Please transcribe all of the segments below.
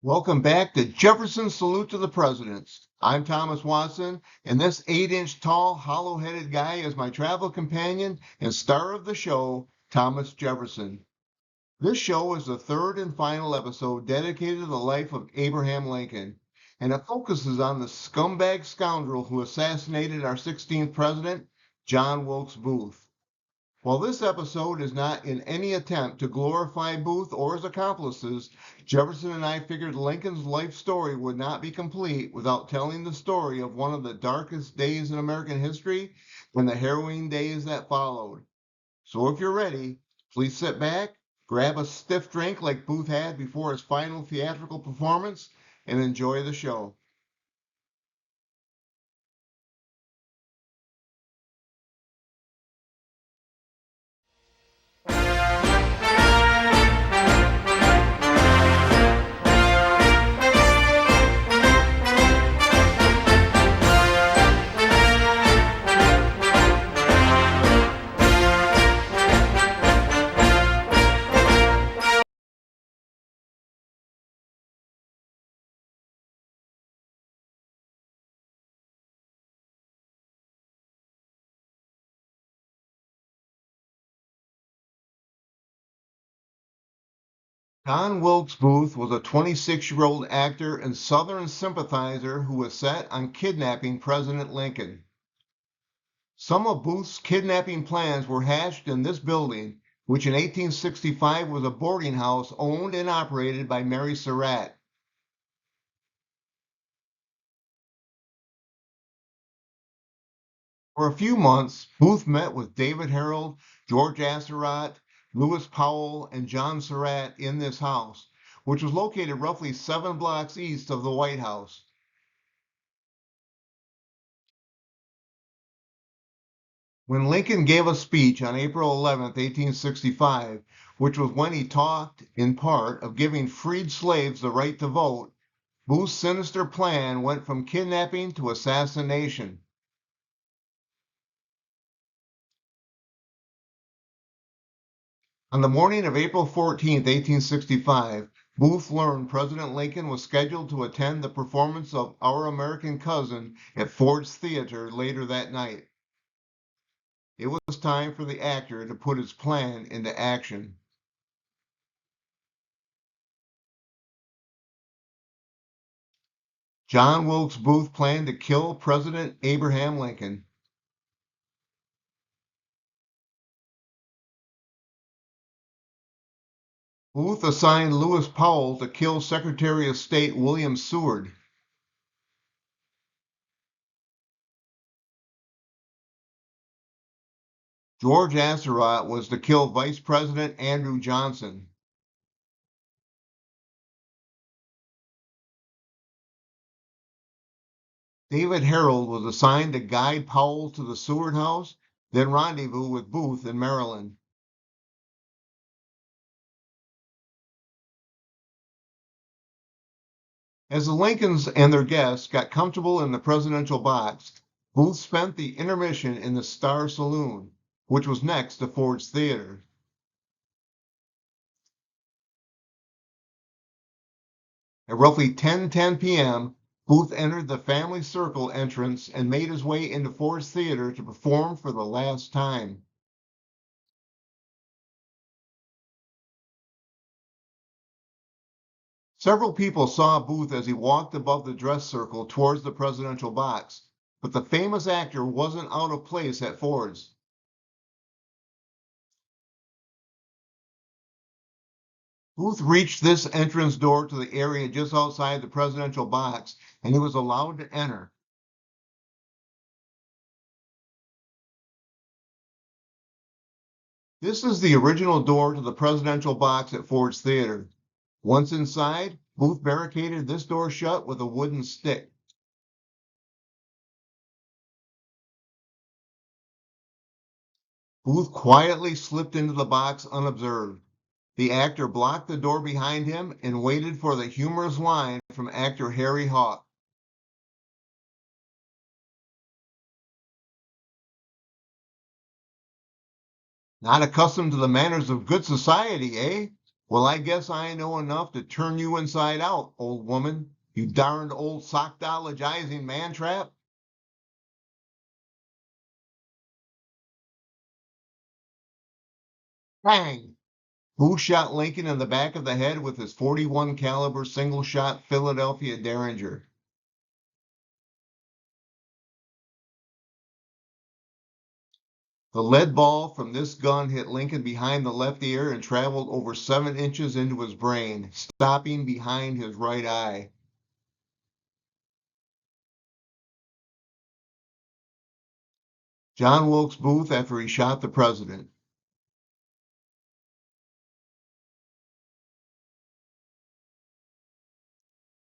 Welcome back to Jefferson's Salute to the Presidents. I'm Thomas Watson, and this 8-inch tall, hollow-headed guy is my travel companion and star of the show, Thomas Jefferson. This show is the third and final episode dedicated to the life of Abraham Lincoln, and it focuses on the scumbag scoundrel who assassinated our 16th president, John Wilkes Booth. While this episode is not in any attempt to glorify Booth or his accomplices, Jefferson and I figured Lincoln's life story would not be complete without telling the story of one of the darkest days in American history and the harrowing days that followed. So if you're ready, please sit back, grab a stiff drink like Booth had before his final theatrical performance, and enjoy the show. John Wilkes Booth was a 26-year-old actor and Southern sympathizer who was set on kidnapping President Lincoln. Some of Booth's kidnapping plans were hatched in this building, which in 1865 was a boarding house owned and operated by Mary Surratt. For a few months, Booth met with David Harold, George Atzerodt, Lewis Powell, and John Surratt in this house, which was located roughly 7 blocks east of the White House. When Lincoln gave a speech on April 11, 1865, which was when he talked, in part, of giving freed slaves the right to vote, Booth's sinister plan went from kidnapping to assassination. On the morning of April 14, 1865, Booth learned President Lincoln was scheduled to attend the performance of Our American Cousin at Ford's Theater later that night. It was time for the actor to put his plan into action. John Wilkes Booth planned to kill President Abraham Lincoln. Booth assigned Lewis Powell to kill Secretary of State William Seward. George Atzerodt was to kill Vice President Andrew Johnson. David Harold was assigned to guide Powell to the Seward House, then rendezvous with Booth in Maryland. As the Lincolns and their guests got comfortable in the presidential box, Booth spent the intermission in the Star Saloon, which was next to Ford's Theater. At roughly 10:10 p.m., Booth entered the Family Circle entrance and made his way into Ford's Theater to perform for the last time. Several people saw Booth as he walked above the dress circle towards the presidential box, but the famous actor wasn't out of place at Ford's. Booth reached this entrance door to the area just outside the presidential box, and he was allowed to enter. This is the original door to the presidential box at Ford's Theater. Once inside, Booth barricaded this door shut with a wooden stick. Booth quietly slipped into the box unobserved. The actor blocked the door behind him and waited for the humorous line from actor Harry Hawk. Not accustomed to the manners of good society, eh? Well, I guess I know enough to turn you inside out, old woman. You darned old sockdologizing man-trap. Bang! Who shot Lincoln in the back of the head with his 41 caliber single-shot Philadelphia Derringer? The lead ball from this gun hit Lincoln behind the left ear and traveled over 7 inches into his brain, stopping behind his right eye. John Wilkes Booth after he shot the president.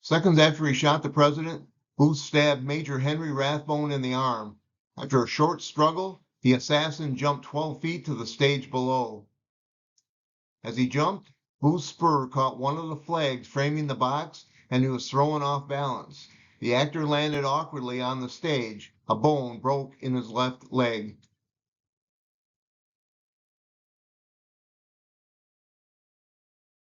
Seconds after he shot the president, Booth stabbed Major Henry Rathbone in the arm. After a short struggle, the assassin jumped 12 feet to the stage below. As he jumped, Booth's spur caught one of the flags framing the box, and he was thrown off balance. The actor landed awkwardly on the stage. A bone broke in his left leg.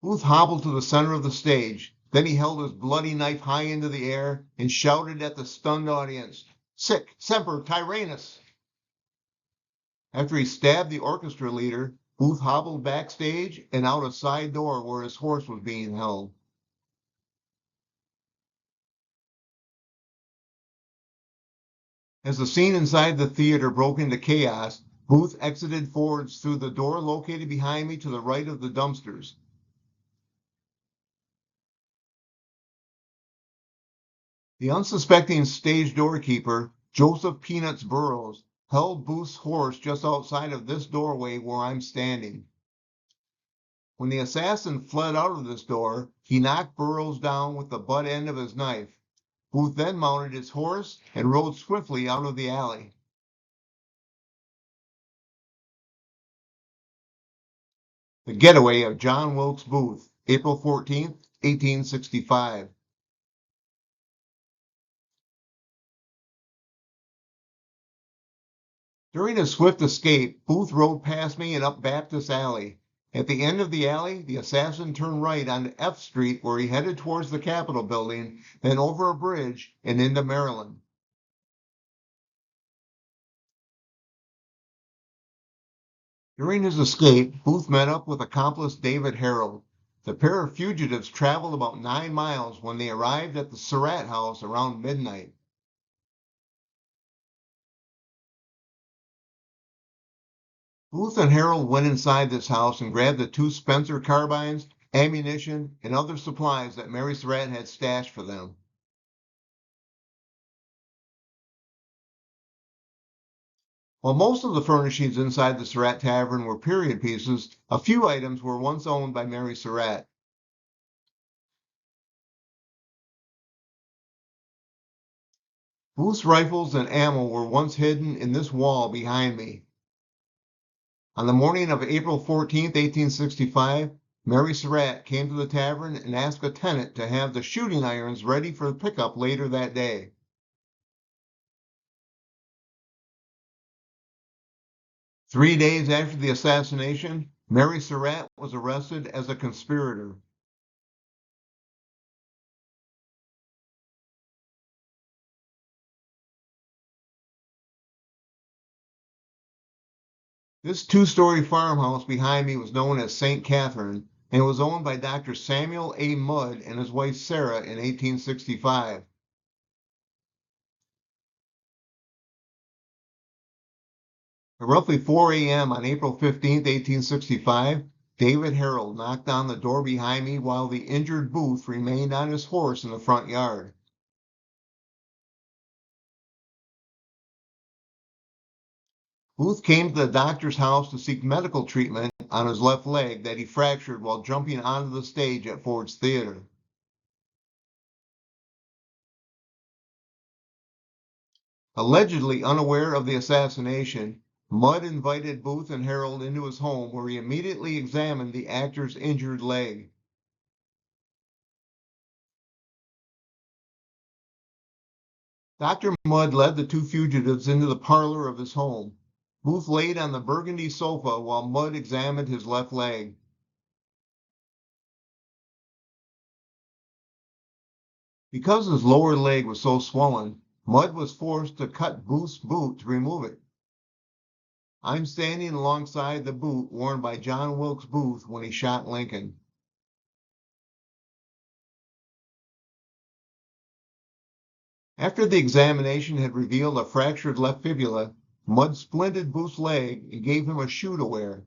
Booth hobbled to the center of the stage. Then he held his bloody knife high into the air and shouted at the stunned audience, "Sic semper tyrannis!" After he stabbed the orchestra leader, Booth hobbled backstage and out a side door where his horse was being held. As the scene inside the theater broke into chaos, Booth exited forwards through the door located behind me to the right of the dumpsters. The unsuspecting stage doorkeeper, Joseph Peanuts Burroughs, held Booth's horse just outside of this doorway where I'm standing. When the assassin fled out of this door, he knocked Burroughs down with the butt end of his knife. Booth then mounted his horse and rode swiftly out of the alley. The Getaway of John Wilkes Booth, April 14th, 1865. During his swift escape, Booth rode past me and up Baptist Alley. At the end of the alley, the assassin turned right onto F Street where he headed towards the Capitol building, then over a bridge and into Maryland. During his escape, Booth met up with accomplice David Harold. The pair of fugitives traveled about 9 miles when they arrived at the Surratt house around midnight. Booth and Harold went inside this house and grabbed the 2 Spencer carbines, ammunition, and other supplies that Mary Surratt had stashed for them. While most of the furnishings inside the Surratt Tavern were period pieces, a few items were once owned by Mary Surratt. Booth's rifles and ammo were once hidden in this wall behind me. On the morning of April 14, 1865, Mary Surratt came to the tavern and asked a tenant to have the shooting irons ready for pickup later that day. Three days after the assassination, Mary Surratt was arrested as a conspirator. This 2-story farmhouse behind me was known as St. Catherine and was owned by Dr. Samuel A. Mudd and his wife Sarah in 1865. At roughly 4 a.m. on April 15, 1865, David Harold knocked on the door behind me while the injured Booth remained on his horse in the front yard. Booth came to the doctor's house to seek medical treatment on his left leg that he fractured while jumping onto the stage at Ford's Theater. Allegedly unaware of the assassination, Mudd invited Booth and Harold into his home where he immediately examined the actor's injured leg. Dr. Mudd led the 2 fugitives into the parlor of his home. Booth laid on the burgundy sofa while Mudd examined his left leg. Because his lower leg was so swollen, Mudd was forced to cut Booth's boot to remove it. I'm standing alongside the boot worn by John Wilkes Booth when he shot Lincoln. After the examination had revealed a fractured left fibula, Mudd splinted Booth's leg and gave him a shoe to wear.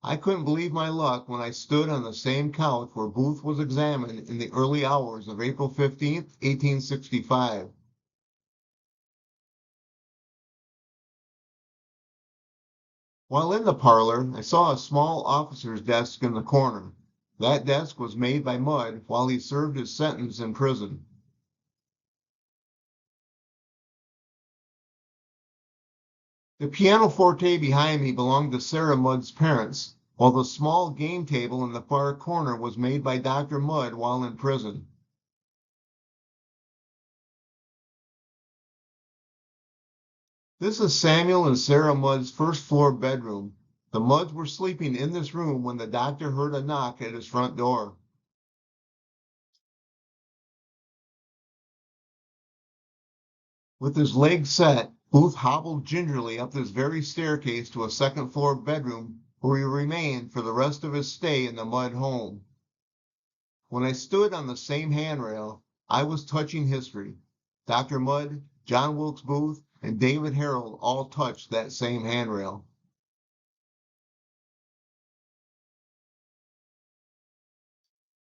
I couldn't believe my luck when I stood on the same couch where Booth was examined in the early hours of April 15th, 1865. While in the parlor, I saw a small officer's desk in the corner. That desk was made by Mudd while he served his sentence in prison. The pianoforte behind me belonged to Sarah Mudd's parents, while the small game table in the far corner was made by Dr. Mudd while in prison. This is Samuel and Sarah Mudd's first floor bedroom. The Mudds were sleeping in this room when the doctor heard a knock at his front door. With his legs set, Booth hobbled gingerly up this very staircase to a second floor bedroom where he remained for the rest of his stay in the Mudd home. When I stood on the same handrail, I was touching history. Dr. Mudd, John Wilkes Booth, and David Harold all touched that same handrail.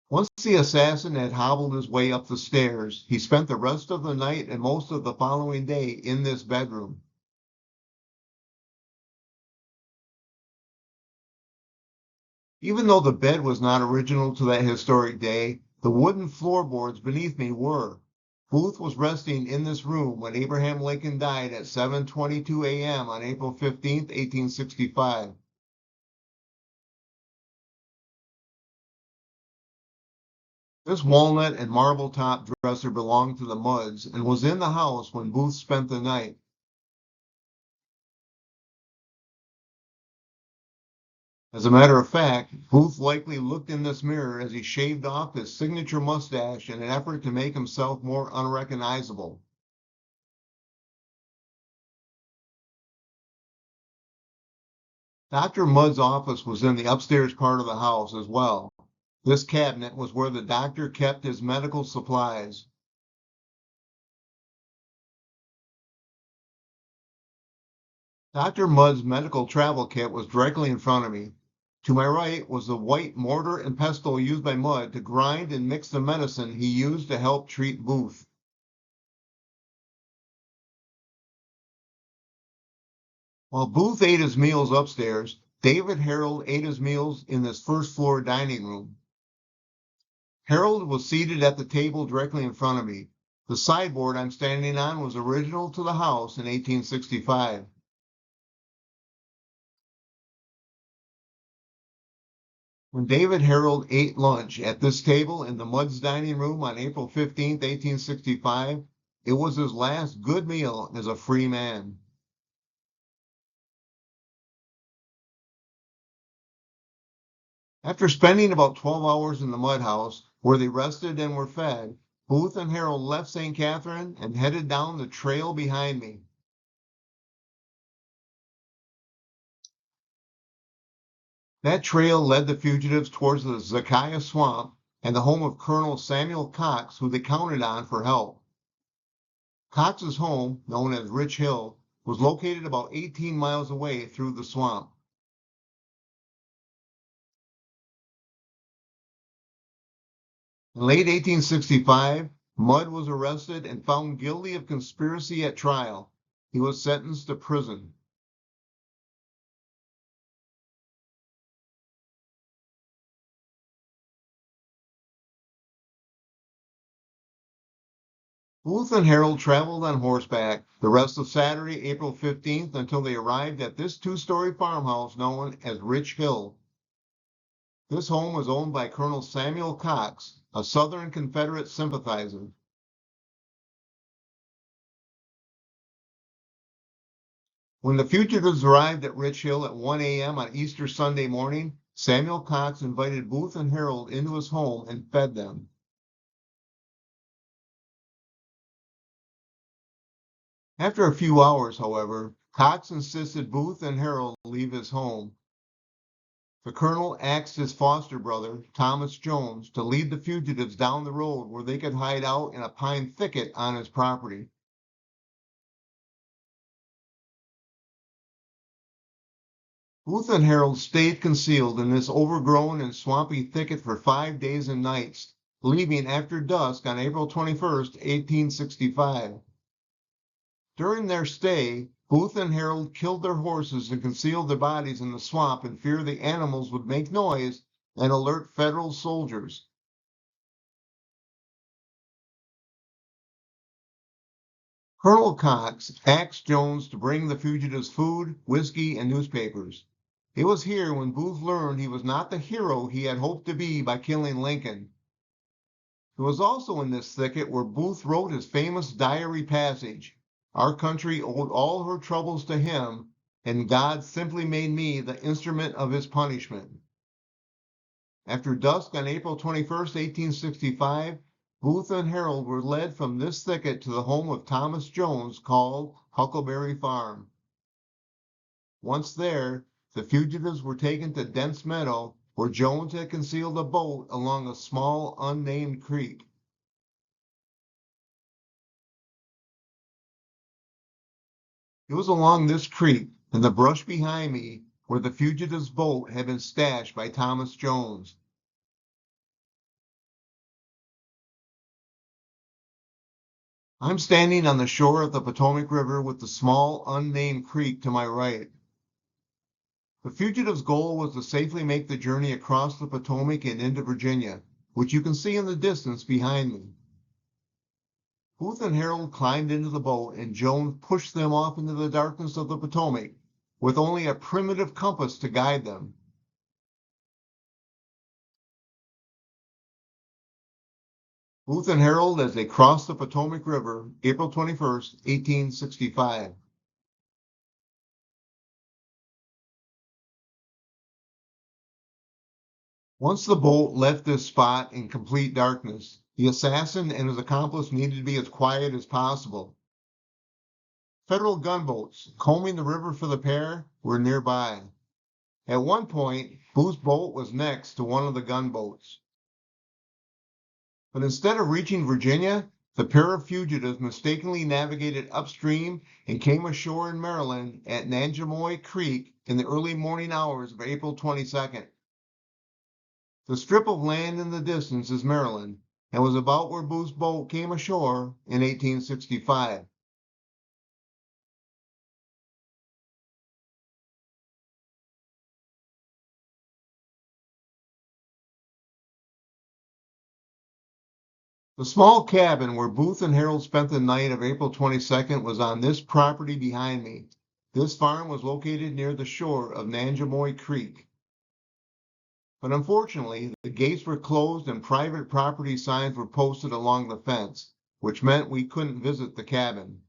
Once the assassin had hobbled his way up the stairs, he spent the rest of the night and most of the following day in this bedroom. Even though the bed was not original to that historic day, the wooden floorboards beneath me were. Booth was resting in this room when Abraham Lincoln died at 7:22 a.m. on April 15, 1865. This walnut and marble top dresser belonged to the Mudds and was in the house when Booth spent the night. As a matter of fact, Booth likely looked in this mirror as he shaved off his signature mustache in an effort to make himself more unrecognizable. Dr. Mudd's office was in the upstairs part of the house as well. This cabinet was where the doctor kept his medical supplies. Dr. Mudd's medical travel kit was directly in front of me. To my right was the white mortar and pestle used by Mudd to grind and mix the medicine he used to help treat Booth. While Booth ate his meals upstairs, David Harold ate his meals in this first floor dining room. Harold was seated at the table directly in front of me. The sideboard I'm standing on was original to the house in 1865. When David Harold ate lunch at this table in the Mudd's dining room on April 15, 1865, it was his last good meal as a free man. After spending about 12 hours in the Mudd house, where they rested and were fed, Booth and Harold left St. Catherine and headed down the trail behind me. That trail led the fugitives towards the Zakiah Swamp and the home of Colonel Samuel Cox, who they counted on for help. Cox's home, known as Rich Hill, was located about 18 miles away through the swamp. In late 1865, Mudd was arrested and found guilty of conspiracy at trial. He was sentenced to prison. Booth and Harold traveled on horseback the rest of Saturday, April 15th, until they arrived at this two-story farmhouse known as Rich Hill. This home was owned by Colonel Samuel Cox, a Southern Confederate sympathizer. When the fugitives arrived at Rich Hill at 1 a.m. on Easter Sunday morning, Samuel Cox invited Booth and Harold into his home and fed them. After a few hours, however, Cox insisted Booth and Harold leave his home. The colonel asked his foster brother, Thomas Jones, to lead the fugitives down the road where they could hide out in a pine thicket on his property. Booth and Harold stayed concealed in this overgrown and swampy thicket for 5 days and nights, leaving after dusk on April 21st, 1865. During their stay, Booth and Harold killed their horses and concealed their bodies in the swamp in fear the animals would make noise and alert Federal soldiers. Colonel Cox asked Jones to bring the fugitives food, whiskey, and newspapers. It was here when Booth learned he was not the hero he had hoped to be by killing Lincoln. It was also in this thicket where Booth wrote his famous diary passage, "Our country owed all her troubles to him, and God simply made me the instrument of his punishment." After dusk on April 21st, 1865, Booth and Harold were led from this thicket to the home of Thomas Jones, called Huckleberry Farm. Once there, the fugitives were taken to Dent's Meadow, where Jones had concealed a boat along a small unnamed creek. It was along this creek, in the brush behind me, where the fugitives' boat had been stashed by Thomas Jones. I'm standing on the shore of the Potomac River with the small unnamed creek to my right. The fugitives' goal was to safely make the journey across the Potomac and into Virginia, which you can see in the distance behind me. Booth and Harold climbed into the boat, and Jones pushed them off into the darkness of the Potomac, with only a primitive compass to guide them. Booth and Harold as they crossed the Potomac River, April 21st, 1865. Once the boat left this spot in complete darkness, the assassin and his accomplice needed to be as quiet as possible. Federal gunboats, combing the river for the pair, were nearby. At one point, Booth's boat was next to one of the gunboats. But instead of reaching Virginia, the pair of fugitives mistakenly navigated upstream and came ashore in Maryland at Nanjemoy Creek in the early morning hours of April 22nd. The strip of land in the distance is Maryland, and was about where Booth's boat came ashore in 1865. The small cabin where Booth and Harold spent the night of April 22nd was on this property behind me. This farm was located near the shore of Nanjemoy Creek. But unfortunately, the gates were closed and private property signs were posted along the fence, which meant we couldn't visit the cabin.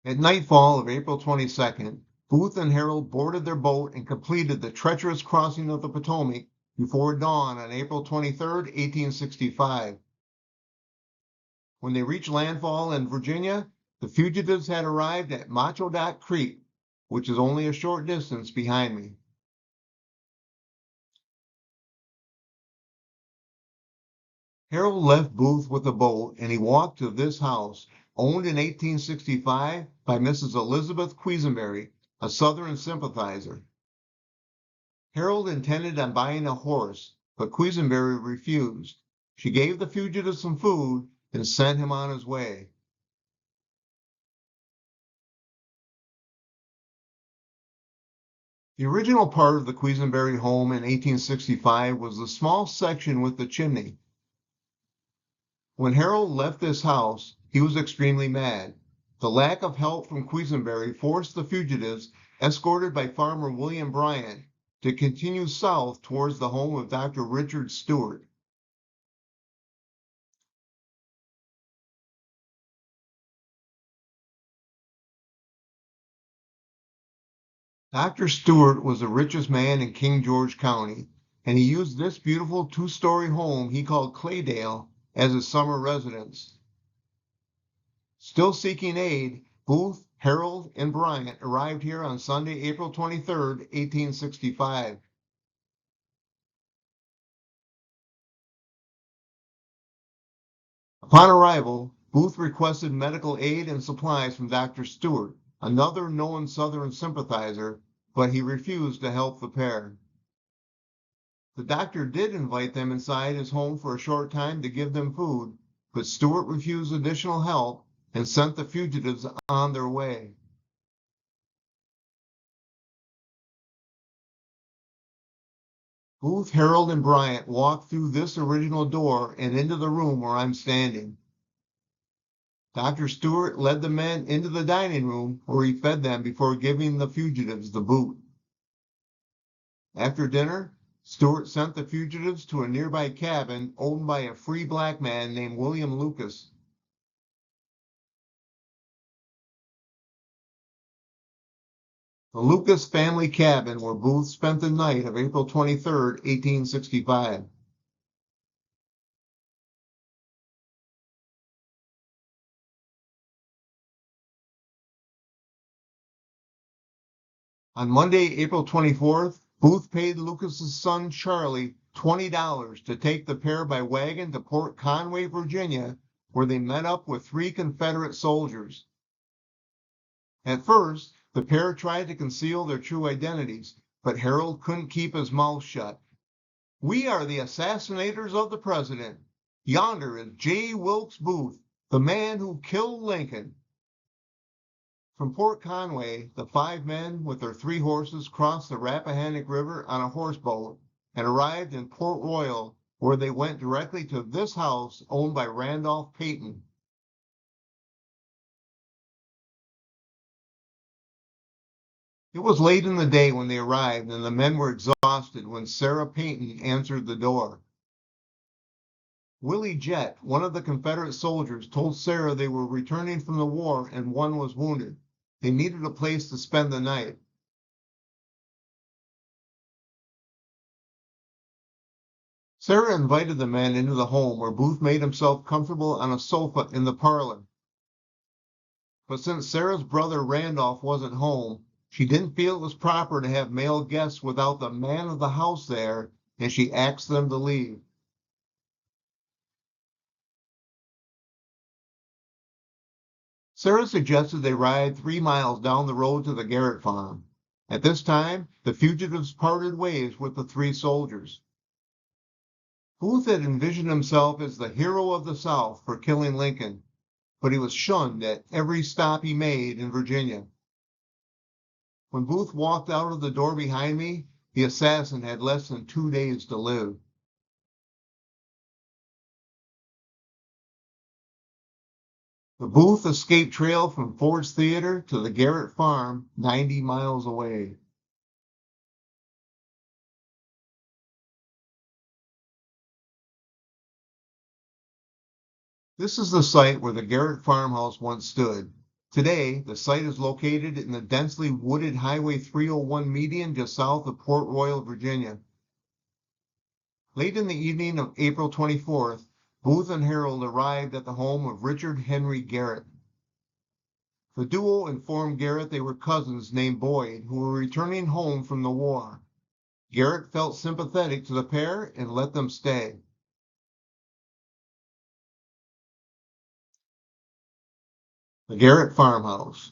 At nightfall of April 22nd, Booth and Harold boarded their boat and completed the treacherous crossing of the Potomac before dawn on April 23rd, 1865. When they reached landfall in Virginia, the fugitives had arrived at Machodat Creek, which is only a short distance behind me. Harold left Booth with the boat, and he walked to this house, owned in 1865 by Mrs. Elizabeth Quisenberry, a Southern sympathizer. Harold intended on buying a horse, but Quisenberry refused. She gave the fugitive some food and sent him on his way. The original part of the Quisenberry home in 1865 was the small section with the chimney. When Harold left this house, he was extremely mad. The lack of help from Quisenberry forced the fugitives, escorted by farmer William Bryant, to continue south towards the home of Dr. Richard Stewart. Dr. Stewart was the richest man in King George County, and he used this beautiful two-story home he called Claydale as his summer residence. Still seeking aid, Booth, Harold, and Bryant arrived here on Sunday, April 23, 1865. Upon arrival, Booth requested medical aid and supplies from Dr. Stewart, another known Southern sympathizer, but he refused to help the pair. The doctor did invite them inside his home for a short time to give them food, but Stewart refused additional help and sent the fugitives on their way. Booth, Harold, and Bryant walked through this original door and into the room where I'm standing. Dr. Stewart led the men into the dining room where he fed them before giving the fugitives the boot. After dinner, Stewart sent the fugitives to a nearby cabin owned by a free black man named William Lucas. The Lucas family cabin where Booth spent the night of April 23, 1865. On Monday, April 24th, Booth paid Lucas's son Charlie $20 to take the pair by wagon to Port Conway, Virginia, where they met up with 3 Confederate soldiers. At first, the pair tried to conceal their true identities, but Harold couldn't keep his mouth shut. "We are the assassinators of the president. Yonder is J. Wilkes Booth, the man who killed Lincoln." From Port Conway, the 5 men with their 3 horses crossed the Rappahannock River on a horseboat and arrived in Port Royal, where they went directly to this house owned by Randolph Peyton. It was late in the day when they arrived, and the men were exhausted when Sarah Peyton answered the door. Willie Jett, one of the Confederate soldiers, told Sarah they were returning from the war and one was wounded. They needed a place to spend the night. Sarah invited the men into the home where Booth made himself comfortable on a sofa in the parlor. But since Sarah's brother Randolph wasn't home, she didn't feel it was proper to have male guests without the man of the house there, and she asked them to leave. Sarah suggested they ride 3 miles down the road to the Garrett farm. At this time, the fugitives parted ways with the 3 soldiers. Booth had envisioned himself as the hero of the South for killing Lincoln, but he was shunned at every stop he made in Virginia. When Booth walked out of the door behind me, the assassin had less than 2 days to live. The Booth escape trail from Ford's Theater to the Garrett farm, 90 miles away. This is the site where the Garrett farmhouse once stood. Today, the site is located in the densely wooded Highway 301 median just south of Port Royal, Virginia. Late in the evening of April 24th, Booth and Harold arrived at the home of Richard Henry Garrett. The duo informed Garrett they were cousins named Boyd who were returning home from the war. Garrett felt sympathetic to the pair and let them stay. The Garrett farmhouse.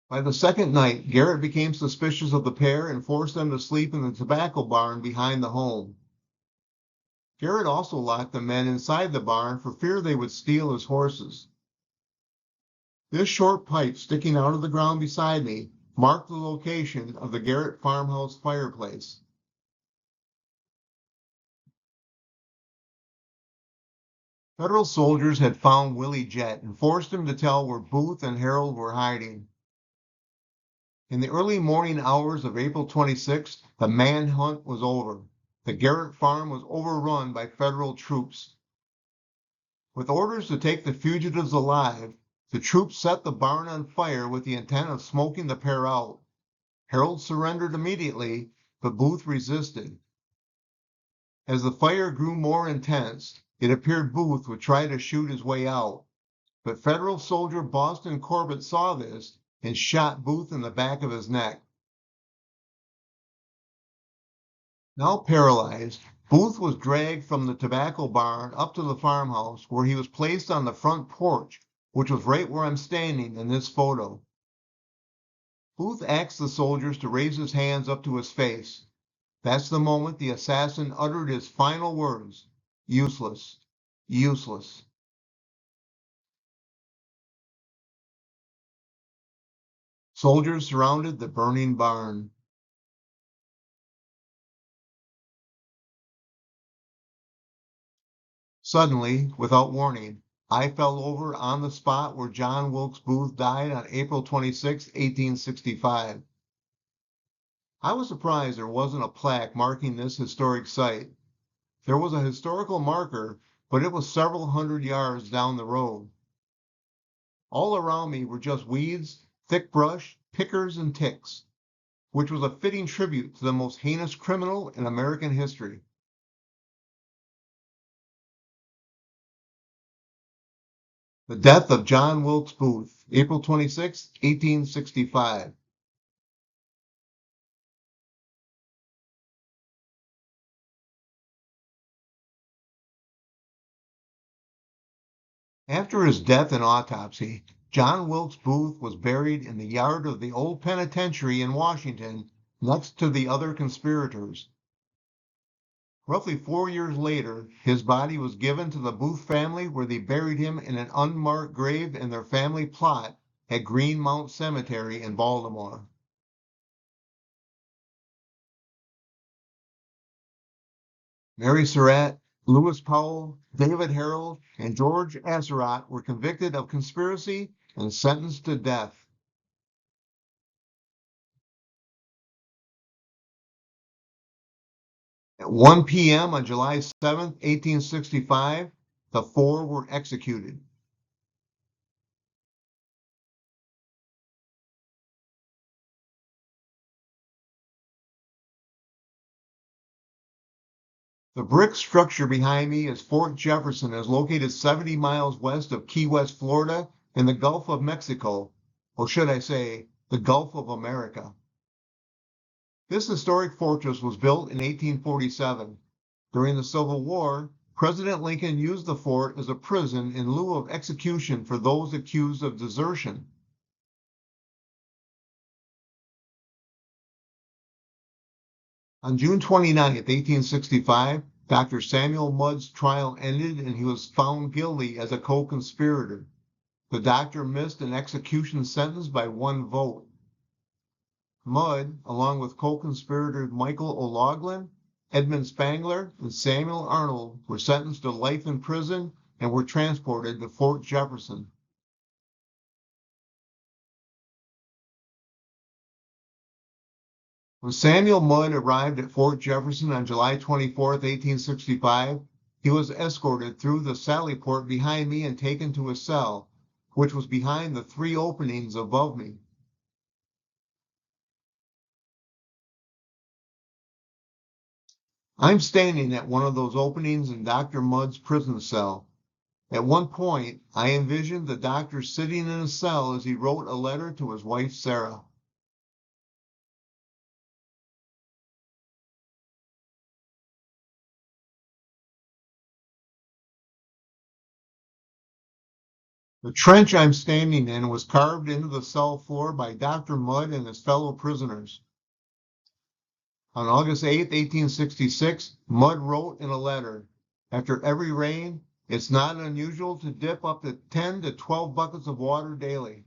By the second night, Garrett became suspicious of the pair and forced them to sleep in the tobacco barn behind the home. Garrett also locked the men inside the barn for fear they would steal his horses. This short pipe sticking out of the ground beside me marked the location of the Garrett farmhouse fireplace. Federal soldiers had found Willie Jett and forced him to tell where Booth and Harold were hiding. In the early morning hours of April 26th, the manhunt was over. The Garrett farm was overrun by Federal troops. With orders to take the fugitives alive, the troops set the barn on fire with the intent of smoking the pair out. Harold surrendered immediately, but Booth resisted. As the fire grew more intense, it appeared Booth would try to shoot his way out, but Federal soldier Boston Corbett saw this and shot Booth in the back of his neck. Now paralyzed, Booth was dragged from the tobacco barn up to the farmhouse, where he was placed on the front porch, which was right where I'm standing in this photo. Booth asked the soldiers to raise his hands up to his face. That's the moment the assassin uttered his final words: "Useless, useless." Soldiers surrounded the burning barn. Suddenly, without warning, I fell over on the spot where John Wilkes Booth died on April 26, 1865. I was surprised there wasn't a plaque marking this historic site. There was a historical marker, but it was several hundred yards down the road. All around me were just weeds, thick brush, pickers, and ticks, which was a fitting tribute to the most heinous criminal in American history. The death of John Wilkes Booth, April 26, 1865. After his death and autopsy, John Wilkes Booth was buried in the yard of the old penitentiary in Washington next to the other conspirators. Roughly 4 years later, his body was given to the Booth family, where they buried him in an unmarked grave in their family plot at Greenmount Cemetery in Baltimore. Mary Surratt, Lewis Powell, David Harold, and George Atzerodt were convicted of conspiracy and sentenced to death. At 1 p.m. on July 7, 1865, the four were executed. The brick structure behind me is Fort Jefferson, is located 70 miles west of Key West, Florida, in the Gulf of Mexico, or should I say, the Gulf of America. This historic fortress was built in 1847. During the Civil War, President Lincoln used the fort as a prison in lieu of execution for those accused of desertion. On June 29, 1865, Dr. Samuel Mudd's trial ended and he was found guilty as a co-conspirator. The doctor missed an execution sentence by one vote. Mudd, along with co-conspirators Michael O'Loughlin, Edmund Spangler, and Samuel Arnold, were sentenced to life in prison and were transported to Fort Jefferson. When Samuel Mudd arrived at Fort Jefferson on July 24, 1865, he was escorted through the sally port behind me and taken to his cell, which was behind the three openings above me. I'm standing at one of those openings in Dr. Mudd's prison cell. At one point, I envisioned the doctor sitting in his cell as he wrote a letter to his wife, Sarah. The trench I'm standing in was carved into the cell floor by Dr. Mudd and his fellow prisoners. On August 8, 1866, Mudd wrote in a letter, "After every rain, it's not unusual to dip up to 10 to 12 buckets of water daily."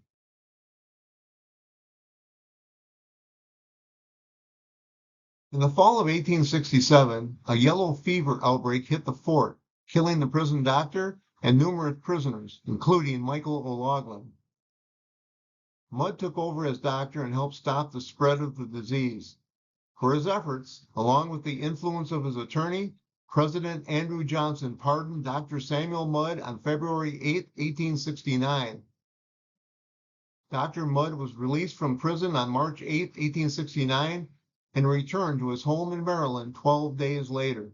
In the fall of 1867, a yellow fever outbreak hit the fort, killing the prison doctor and numerous prisoners, including Michael O'Loughlin. Mudd took over as doctor and helped stop the spread of the disease. For his efforts, along with the influence of his attorney, President Andrew Johnson pardoned Dr. Samuel Mudd on February 8, 1869. Dr. Mudd was released from prison on March 8, 1869, and returned to his home in Maryland 12 days later.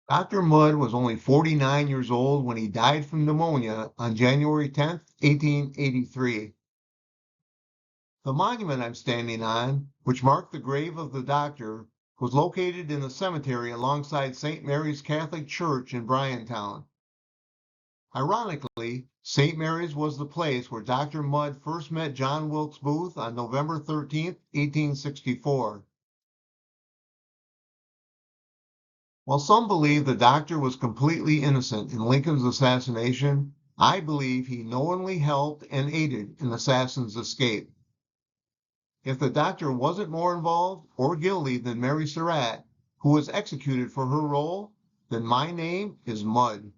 Dr. Mudd was only 49 years old when he died from pneumonia on January 10, 1883. The monument I'm standing on, which marked the grave of the doctor, was located in the cemetery alongside St. Mary's Catholic Church in Bryantown. Ironically, St. Mary's was the place where Dr. Mudd first met John Wilkes Booth on November 13, 1864. While some believe the doctor was completely innocent in Lincoln's assassination, I believe he knowingly helped and aided an assassin's escape. If the doctor wasn't more involved or guilty than Mary Surratt, who was executed for her role, then my name is Mudd.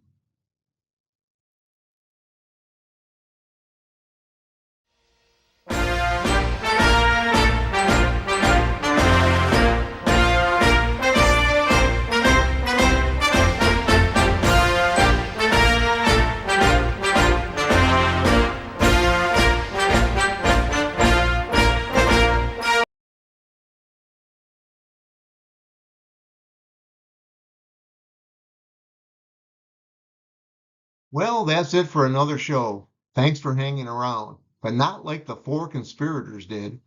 Well, that's it for another show. Thanks for hanging around, but not like the four conspirators did.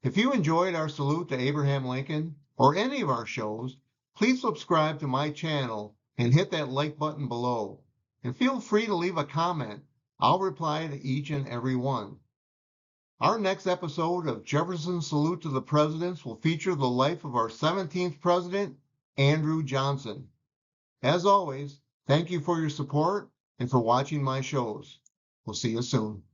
If you enjoyed our salute to Abraham Lincoln or any of our shows, please subscribe to my channel and hit that like button below. And feel free to leave a comment. I'll reply to each and every one. Our next episode of Jefferson's Salute to the Presidents will feature the life of our 17th president, Andrew Johnson. As always, thank you for your support and for watching my shows. We'll see you soon.